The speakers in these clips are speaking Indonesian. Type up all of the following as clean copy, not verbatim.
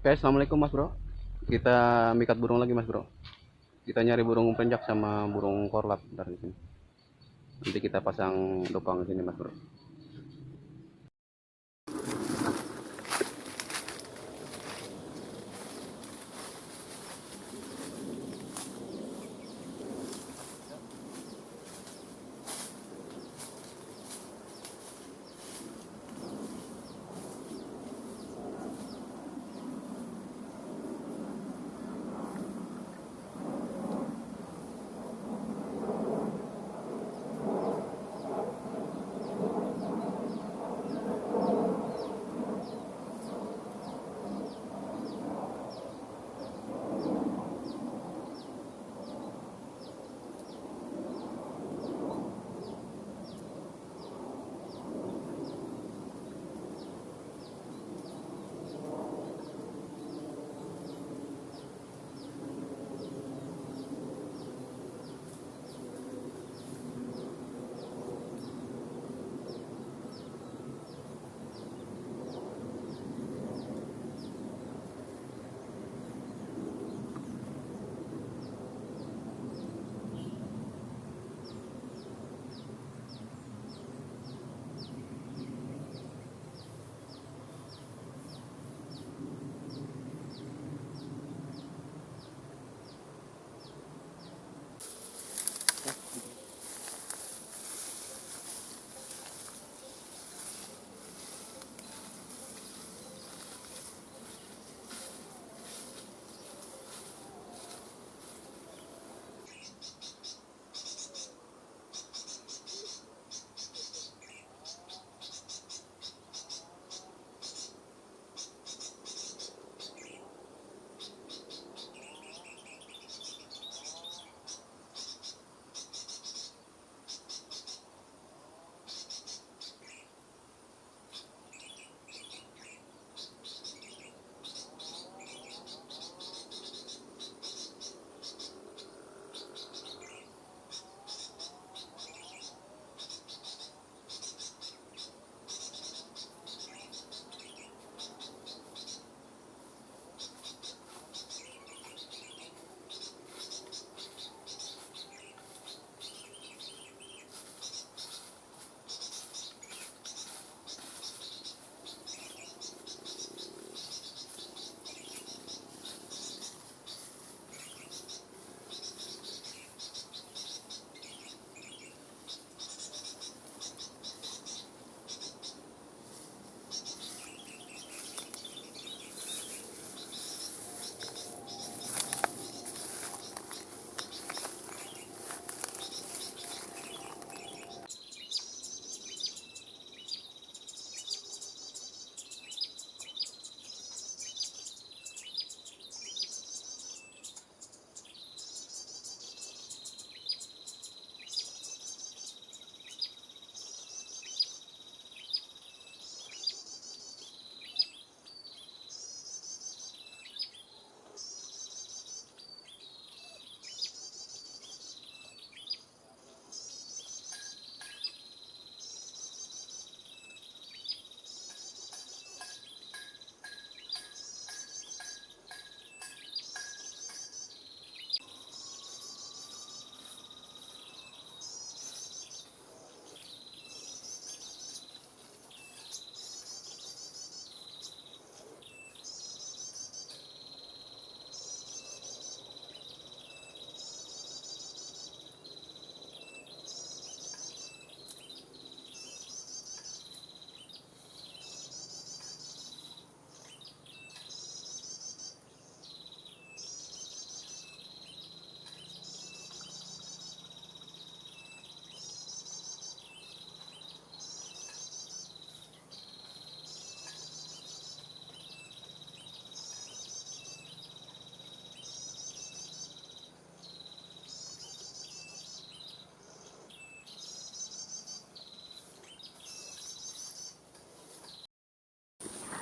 Oke, assalamualaikum mas bro. Kita mikat burung lagi mas bro. Kita nyari burung pencak sama burung korlap dari sini. Nanti kita pasang dopang di sini mas bro.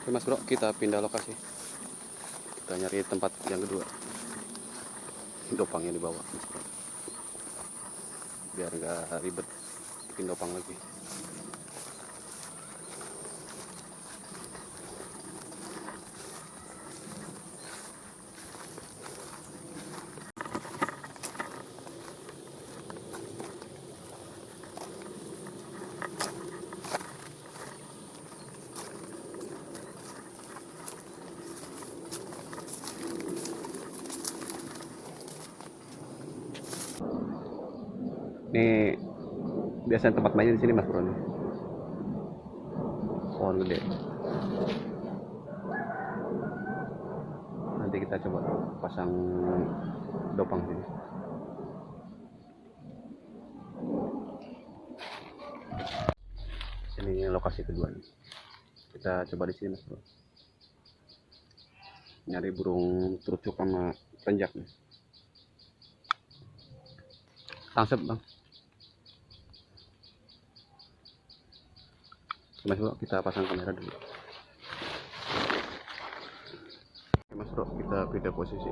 Oke mas bro, kita pindah lokasi. Kita nyari tempat yang kedua. Dopangnya di bawah mas bro. Biar nggak ribet bikin dopang lagi. Ini biasanya tempat mainnya di sini Mas Bro nih. Pohon gede. Nanti kita coba pasang dopang sini. Ini lokasi kedua nih. Kita coba di sini Mas Bro. Nyari burung terucuk sama penjak nih. Tangsep bang. Mas Bro, kita pasang kamera dulu. Oke Mas Bro, kita pindah posisi.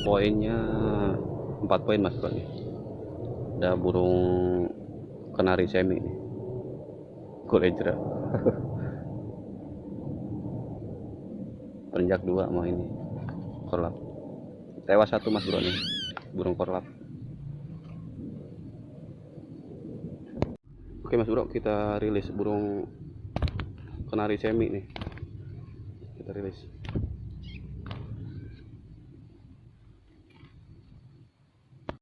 Poinnya 4 poin Mas Bro nih. Ada burung kenari semi nih. Golejra. Penjak 2 sama ini korlap. Tewas 1 Mas Bro nih, burung korlap. Oke Mas Bro, kita rilis burung kenari semi nih. Kita rilis.